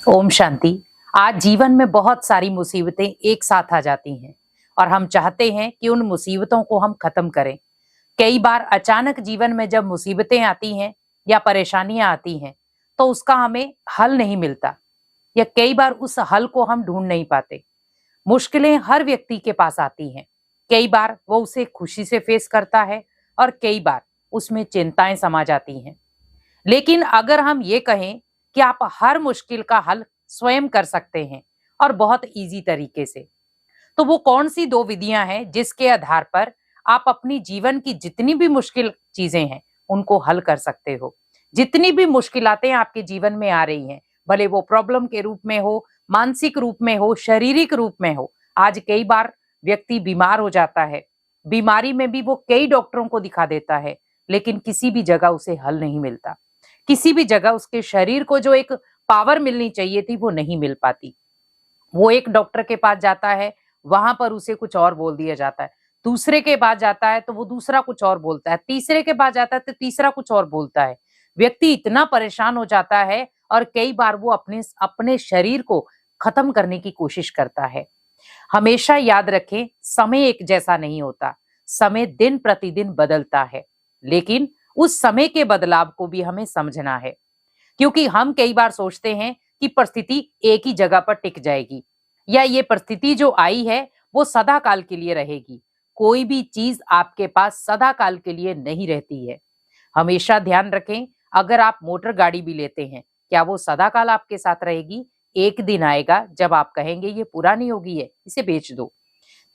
ओम शांति। आज जीवन में बहुत सारी मुसीबतें एक साथ आ जाती हैं और हम चाहते हैं कि उन मुसीबतों को हम खत्म करें। कई बार अचानक जीवन में जब मुसीबतें आती हैं या परेशानियां आती हैं तो उसका हमें हल नहीं मिलता या कई बार उस हल को हम ढूंढ नहीं पाते। मुश्किलें हर व्यक्ति के पास आती हैं। कई बार वो उसे खुशी से फेस करता है और कई बार उसमें चिंताएं समा जाती हैं। लेकिन अगर हम ये कहें कि आप हर मुश्किल का हल स्वयं कर सकते हैं और बहुत इजी तरीके से, तो वो कौन सी दो विधियां हैं जिसके आधार पर आप अपनी जीवन की जितनी भी मुश्किल चीजें हैं उनको हल कर सकते हो। जितनी भी मुश्किलातें आपके जीवन में आ रही हैं, भले वो प्रॉब्लम के रूप में हो, मानसिक रूप में हो, शारीरिक रूप में हो। आज कई बार व्यक्ति बीमार हो जाता है, बीमारी में भी वो कई डॉक्टरों को दिखा देता है, लेकिन किसी भी जगह उसे हल नहीं मिलता। किसी भी जगह उसके शरीर को जो एक पावर मिलनी चाहिए थी वो नहीं मिल पाती। वो एक डॉक्टर के पास जाता है, वहां पर उसे कुछ और बोल दिया जाता है। दूसरे के पास जाता है तो वो दूसरा कुछ और बोलता है। तीसरे के पास जाता है तो तीसरा कुछ और बोलता है। व्यक्ति इतना परेशान हो जाता है और कई बार वो अपने अपने शरीर को खत्म करने की कोशिश करता है। हमेशा याद रखें, समय एक जैसा नहीं होता। समय दिन प्रतिदिन बदलता है, लेकिन उस समय के बदलाव को भी हमें समझना है। क्योंकि हम कई बार सोचते हैं कि परिस्थिति एक ही जगह पर टिक जाएगी या ये परिस्थिति जो आई है वो सदा काल के लिए रहेगी। कोई भी चीज आपके पास सदा काल के लिए नहीं रहती है। हमेशा ध्यान रखें, अगर आप मोटर गाड़ी भी लेते हैं, क्या वो सदा काल आपके साथ रहेगी? एक दिन आएगा जब आप कहेंगे ये पुरानी हो गई है, इसे बेच दो।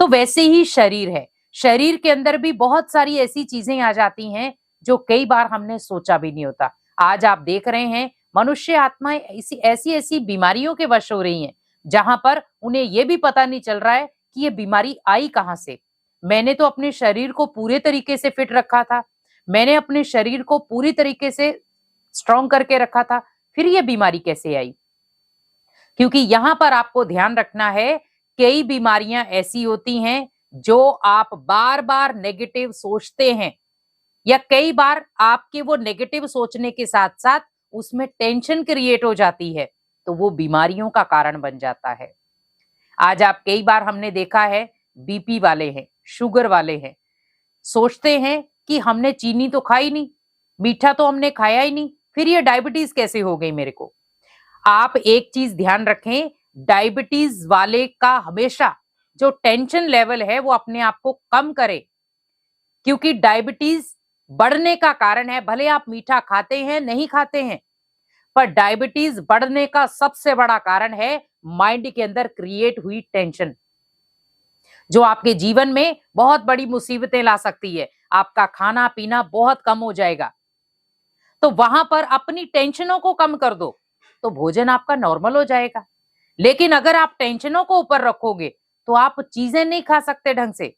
तो वैसे ही शरीर है। शरीर के अंदर भी बहुत सारी ऐसी चीजें आ जाती हैं जो कई बार हमने सोचा भी नहीं होता। आज आप देख रहे हैं मनुष्य आत्माएं ऐसी ऐसी ऐसी बीमारियों के वश हो रही हैं, जहां पर उन्हें यह भी पता नहीं चल रहा है कि ये बीमारी आई कहां से। मैंने तो अपने शरीर को पूरे तरीके से फिट रखा था, मैंने अपने शरीर को पूरी तरीके से स्ट्रांग करके रखा था, फिर ये बीमारी कैसे आई? क्योंकि यहां पर आपको ध्यान रखना है, कई बीमारियां ऐसी होती हैं जो आप बार बार नेगेटिव सोचते हैं या कई बार आपके वो नेगेटिव सोचने के साथ साथ उसमें टेंशन क्रिएट हो जाती है, तो वो बीमारियों का कारण बन जाता है। आज आप कई बार हमने देखा है, बीपी वाले हैं, शुगर वाले हैं, सोचते हैं कि हमने चीनी तो खाई नहीं, मीठा तो हमने खाया ही नहीं, फिर ये डायबिटीज कैसे हो गई मेरे को? आप एक चीज ध्यान रखें, डायबिटीज वाले का हमेशा जो टेंशन लेवल है वो अपने आप को कम करे। क्योंकि डायबिटीज बढ़ने का कारण है, भले आप मीठा खाते हैं नहीं खाते हैं, पर डायबिटीज बढ़ने का सबसे बड़ा कारण है माइंड के अंदर क्रिएट हुई टेंशन, जो आपके जीवन में बहुत बड़ी मुसीबतें ला सकती है। आपका खाना पीना बहुत कम हो जाएगा। तो वहां पर अपनी टेंशनों को कम कर दो तो भोजन आपका नॉर्मल हो जाएगा। लेकिन अगर आप टेंशनों को ऊपर रखोगे तो आप चीजें नहीं खा सकते ढंग से।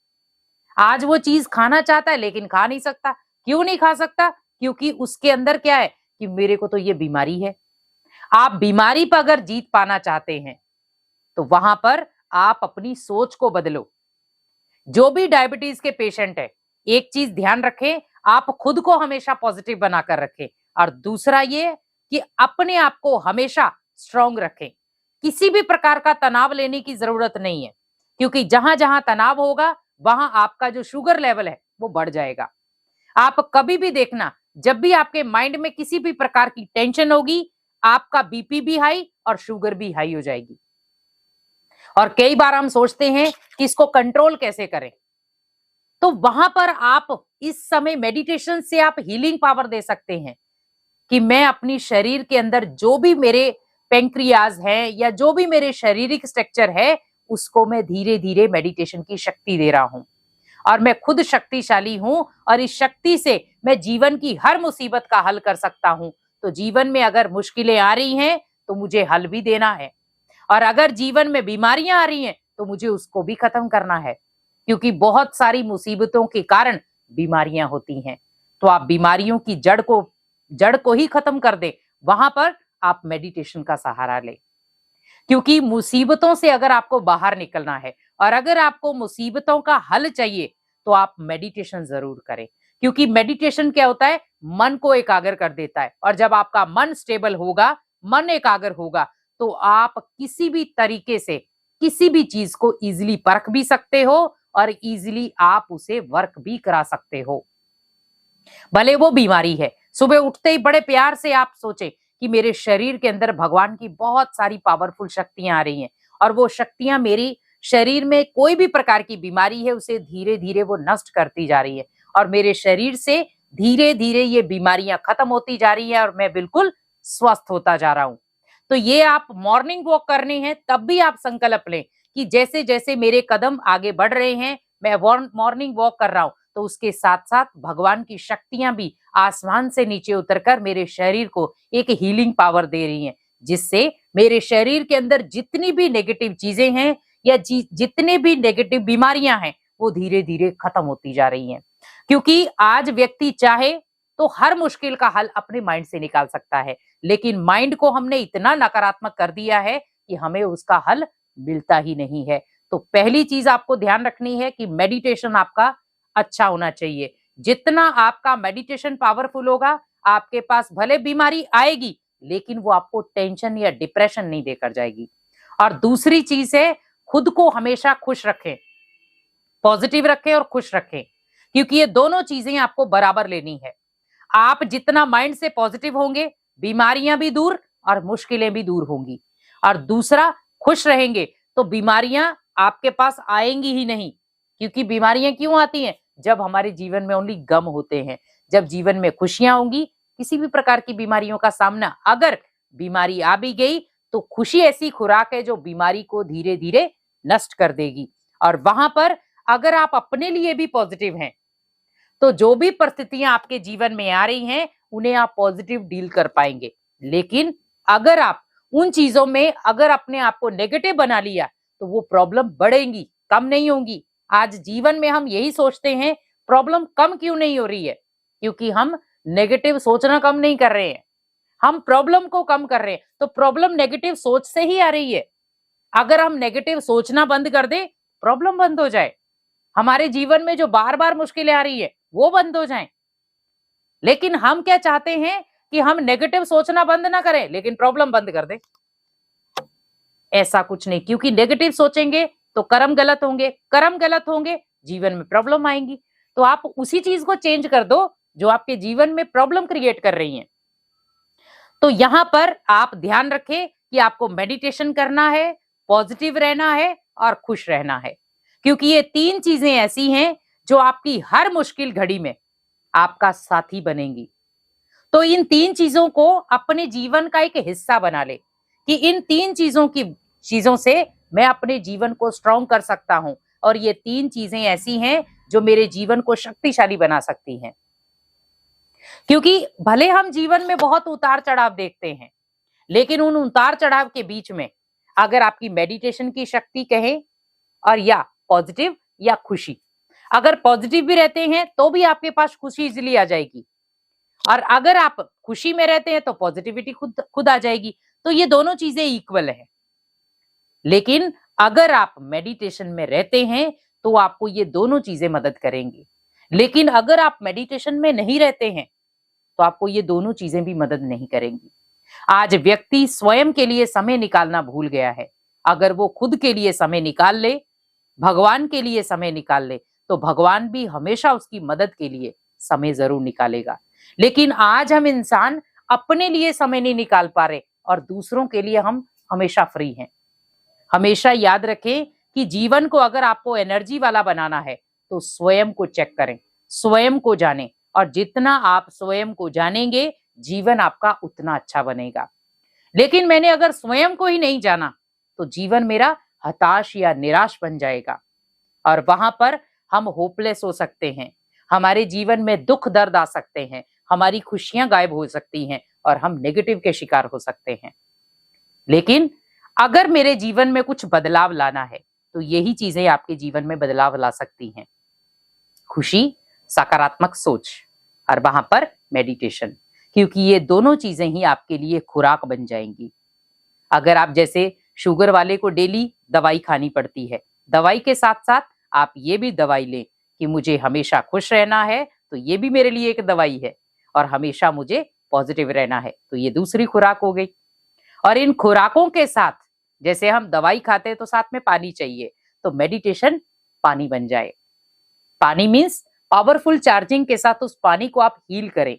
आज वो चीज खाना चाहता है लेकिन खा नहीं सकता। क्यों नहीं खा सकता? क्योंकि उसके अंदर क्या है कि मेरे को तो ये बीमारी है। आप बीमारी पर अगर जीत पाना चाहते हैं तो वहां पर आप अपनी सोच को बदलो। जो भी डायबिटीज के पेशेंट है, एक चीज ध्यान रखें, आप खुद को हमेशा पॉजिटिव बनाकर रखें और दूसरा ये कि अपने आप को हमेशा स्ट्रांग रखें। किसी भी प्रकार का तनाव लेने की जरूरत नहीं है, क्योंकि जहां जहां तनाव होगा वहां आपका जो शुगर लेवल है वो बढ़ जाएगा। आप कभी भी देखना, जब भी आपके माइंड में किसी भी प्रकार की टेंशन होगी, आपका बीपी भी हाई और शुगर भी हाई हो जाएगी। और कई बार हम सोचते हैं कि इसको कंट्रोल कैसे करें, तो वहां पर आप इस समय मेडिटेशन से आप हीलिंग पावर दे सकते हैं कि मैं अपनी शरीर के अंदर जो भी मेरे पेंक्रियाज है या जो भी मेरे शारीरिक स्ट्रक्चर है उसको मैं धीरे धीरे मेडिटेशन की शक्ति दे रहा हूं और मैं खुद शक्तिशाली हूं और इस शक्ति से मैं जीवन की हर मुसीबत का हल कर सकता हूं। तो जीवन में अगर मुश्किलें आ रही हैं तो मुझे हल भी देना है, और अगर जीवन में बीमारियां आ रही हैं तो मुझे उसको भी खत्म करना है। क्योंकि बहुत सारी मुसीबतों के कारण बीमारियां होती हैं। तो आप बीमारियों की जड़ को ही खत्म कर दे, वहां पर आप मेडिटेशन का सहारा लें। क्योंकि मुसीबतों से अगर आपको बाहर निकलना है और अगर आपको मुसीबतों का हल चाहिए तो आप मेडिटेशन जरूर करें। क्योंकि मेडिटेशन क्या होता है, मन को एकाग्र कर देता है, और जब आपका मन स्टेबल होगा, मन एकाग्र होगा, तो आप किसी भी तरीके से किसी भी चीज को इजीली परख भी सकते हो और इजीली आप उसे वर्क भी करा सकते हो। भले वो बीमारी है, सुबह उठते ही बड़े प्यार से आप सोचे कि मेरे शरीर के अंदर भगवान की बहुत सारी पावरफुल शक्तियां आ रही हैं और वो शक्तियां मेरी शरीर में कोई भी प्रकार की बीमारी है उसे धीरे धीरे वो नष्ट करती जा रही है और मेरे शरीर से धीरे धीरे ये बीमारियां खत्म होती जा रही है और मैं बिल्कुल स्वस्थ होता जा रहा हूं। तो ये आप मॉर्निंग वॉक करने हैं तब भी आप संकल्प लें कि जैसे जैसे मेरे कदम आगे बढ़ रहे हैं, मैं मॉर्निंग वॉक कर रहा हूं, तो उसके साथ साथ भगवान की शक्तियां भी आसमान से नीचे उतरकर मेरे शरीर को एक हीलिंग पावर दे रही हैं, जिससे मेरे शरीर के अंदर जितनी भी नेगेटिव चीजें हैं या जितने भी नेगेटिव बीमारियां हैं वो धीरे धीरे खत्म होती जा रही हैं। क्योंकि आज व्यक्ति चाहे तो हर मुश्किल का हल अपने माइंड से निकाल सकता है, लेकिन माइंड को हमने इतना नकारात्मक कर दिया है कि हमें उसका हल मिलता ही नहीं है। तो पहली चीज आपको ध्यान रखनी है कि मेडिटेशन आपका अच्छा होना चाहिए। जितना आपका मेडिटेशन पावरफुल होगा, आपके पास भले बीमारी आएगी लेकिन वो आपको टेंशन या डिप्रेशन नहीं देकर जाएगी। और दूसरी चीज है, खुद को हमेशा खुश रखें, पॉजिटिव रखें और खुश रखें, क्योंकि ये दोनों चीजें आपको बराबर लेनी है। आप जितना माइंड से पॉजिटिव होंगे, बीमारियां भी दूर और मुश्किलें भी दूर होंगी। और दूसरा, खुश रहेंगे तो बीमारियां आपके पास आएंगी ही नहीं। क्योंकि बीमारियां क्यों आती हैं? जब हमारे जीवन में ओनली गम होते हैं। जब जीवन में खुशियां होंगी, किसी भी प्रकार की बीमारियों का सामना, अगर बीमारी आ भी गई तो खुशी ऐसी खुराक है जो बीमारी को धीरे धीरे नष्ट कर देगी। और वहां पर अगर आप अपने लिए भी पॉजिटिव हैं तो जो भी परिस्थितियां आपके जीवन में आ रही हैं उन्हें आप पॉजिटिव डील कर पाएंगे। लेकिन अगर आप उन चीजों में अगर अपने आप को नेगेटिव बना लिया तो वो प्रॉब्लम बढ़ेंगी, कम नहीं होंगी। आज जीवन में हम यही सोचते हैं, प्रॉब्लम कम क्यों नहीं हो रही है? क्योंकि हम नेगेटिव सोचना कम नहीं कर रहे हैं, हम प्रॉब्लम को कम कर रहे हैं। तो प्रॉब्लम नेगेटिव सोच से ही आ रही है। अगर हम नेगेटिव सोचना बंद कर दे, प्रॉब्लम बंद हो जाए, हमारे जीवन में जो बार बार मुश्किलें आ रही है वो बंद हो जाएं। लेकिन हम क्या चाहते हैं कि हम नेगेटिव सोचना बंद ना करें लेकिन प्रॉब्लम बंद कर दें। ऐसा कुछ नहीं, क्योंकि नेगेटिव सोचेंगे तो कर्म गलत होंगे, कर्म गलत होंगे, जीवन में प्रॉब्लम आएंगी। तो आप उसी चीज को चेंज कर दो जो आपके जीवन में प्रॉब्लम क्रिएट कर रही है। तो यहां पर आप ध्यान रखें कि आपको मेडिटेशन करना है, पॉजिटिव रहना है और खुश रहना है, क्योंकि ये तीन चीजें ऐसी हैं जो आपकी हर मुश्किल घड़ी में आपका साथी बनेंगी। तो इन तीन चीजों को अपने जीवन का एक हिस्सा बना ले कि इन तीन चीजों से मैं अपने जीवन को स्ट्रॉन्ग कर सकता हूं और ये तीन चीजें ऐसी हैं जो मेरे जीवन को शक्तिशाली बना सकती हैं। क्योंकि भले हम जीवन में बहुत उतार चढ़ाव देखते हैं, लेकिन उन उतार चढ़ाव के बीच में अगर आपकी मेडिटेशन की शक्ति कहें और या पॉजिटिव या खुशी, अगर पॉजिटिव भी रहते हैं तो भी आपके पास खुशी इजीली आ जाएगी, और अगर आप खुशी में रहते हैं तो पॉजिटिविटी खुद खुद आ जाएगी। तो ये दोनों चीजें इक्वल है। लेकिन अगर आप मेडिटेशन में रहते हैं तो आपको ये दोनों चीजें मदद करेंगी। लेकिन अगर आप मेडिटेशन में नहीं रहते हैं तो आपको ये दोनों चीजें भी मदद नहीं करेंगी। आज व्यक्ति स्वयं के लिए समय निकालना भूल गया है। अगर वो खुद के लिए समय निकाल ले, भगवान के लिए समय निकाल ले, तो भगवान भी हमेशा उसकी मदद के लिए समय जरूर निकालेगा। लेकिन आज हम इंसान अपने लिए समय नहीं निकाल पा रहे और दूसरों के लिए हम हमेशा फ्री हैं। हमेशा याद रखें कि जीवन को अगर आपको एनर्जी वाला बनाना है तो स्वयं को चेक करें, स्वयं को जानें, और जितना आप स्वयं को जानेंगे जीवन आपका उतना अच्छा बनेगा। लेकिन मैंने अगर स्वयं को ही नहीं जाना तो जीवन मेरा हताश या निराश बन जाएगा और वहां पर हम होपलेस हो सकते हैं, हमारे जीवन में दुख दर्द आ सकते हैं, हमारी खुशियां गायब हो सकती हैं और हम नेगेटिव के शिकार हो सकते हैं। लेकिन अगर मेरे जीवन में कुछ बदलाव लाना है तो यही चीजें आपके जीवन में बदलाव ला सकती हैं, खुशी, सकारात्मक सोच और वहां पर मेडिटेशन, क्योंकि ये दोनों चीजें ही आपके लिए खुराक बन जाएंगी। अगर आप जैसे शुगर वाले को डेली दवाई खानी पड़ती है, दवाई के साथ साथ आप ये भी दवाई लें कि मुझे हमेशा खुश रहना है, तो ये भी मेरे लिए एक दवाई है, और हमेशा मुझे पॉजिटिव रहना है, तो ये दूसरी खुराक हो गई। और इन खुराकों के साथ, जैसे हम दवाई खाते हैं तो साथ में पानी चाहिए, तो मेडिटेशन पानी बन जाए। पानी मीन्स पावरफुल चार्जिंग के साथ उस पानी को आप हील करें,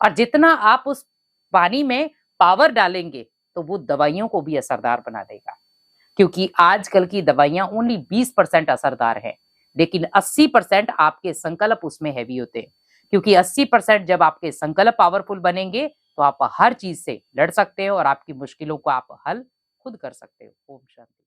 और जितना आप उस पानी में पावर डालेंगे तो वो दवाइयों को भी असरदार बना देगा। क्योंकि आजकल की दवाइयां ओनली 20% असरदार है, लेकिन 80% आपके संकल्प उसमें हैवी होते हैं। क्योंकि 80% जब आपके संकल्प पावरफुल बनेंगे तो आप हर चीज से लड़ सकते हो और आपकी मुश्किलों को आप हल खुद कर सकते हो। ओम शांति।